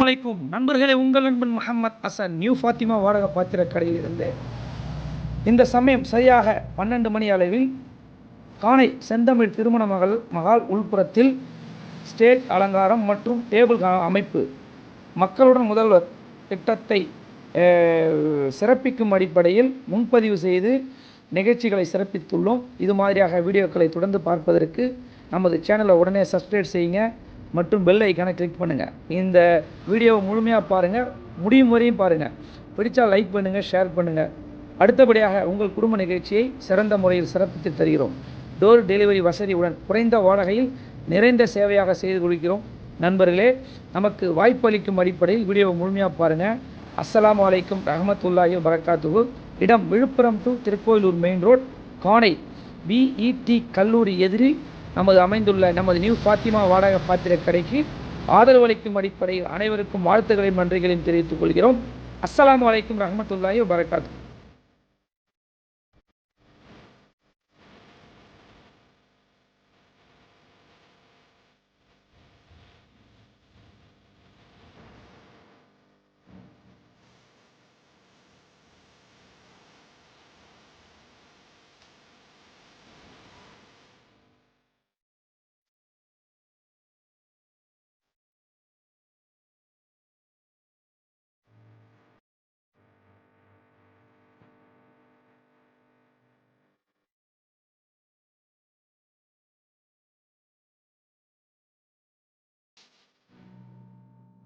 அலைக்கும் நண்பர்களே, உங்கள் நண்பன் முகமது ஹசன், நியூ ஃபாத்திமா வாடகை பாத்திர கடையில் இருந்து. இந்த சமயம் சரியாக 12 மணி அளவில் காணை செந்தமிழ் திருமண மகால் உள்புறத்தில் ஸ்டேஜ் அலங்காரம் மற்றும் டேபிள் அமைப்பு மக்களுடன் முதல்வர் திட்டத்தை சிறப்பிக்கும் அடிப்படையில் முன்பதிவு செய்து நிகழ்ச்சிகளை சிறப்பித்துள்ளோம். இது மாதிரியாக வீடியோக்களை தொடர்ந்து பார்ப்பதற்கு நமது சேனலை உடனே சப்ஸ்கிரைப் செய்யுங்க மற்றும் பெல் ஐக்கானை கிளிக் பண்ணுங்கள். இந்த வீடியோவை முழுமையாக பாருங்கள், முடியும் வரையும் பாருங்கள். பிடித்தால் லைக் பண்ணுங்கள், ஷேர் பண்ணுங்கள். அடுத்தபடியாக உங்கள் குடும்ப நிகழ்ச்சியை சிறந்த முறையில் சிறப்பித்து தருகிறோம். டோர் டெலிவரி வசதியுடன் குறைந்த வாடகையில் நிறைந்த சேவையாக செய்து கொடுக்கிறோம். நண்பர்களே, நமக்கு வாய்ப்பளிக்கும் அடிப்படையில் வீடியோவை முழுமையாக பாருங்கள். அஸ்ஸலாமு அலைக்கும் ரஹமத்துல்லாஹி வபரகாத்துஹு. இடம் Viluppuram to Tirukkoyilur main road, Kanai PET கல்லூரி எதிரில் அமைந்துள்ள நமது நியூ ஃபாத்திமா வாடகை பாத்திர கடைக்கு ஆதரவளிக்கும் அடிப்படையில் அனைவருக்கும் வாழ்த்துக்களையும் நன்றிகளையும் தெரிவித்துக் கொள்கிறோம். அஸ்ஸலாமு அலைக்கும் ரஹமத்துல்லாஹி வபரகாத்துஹு.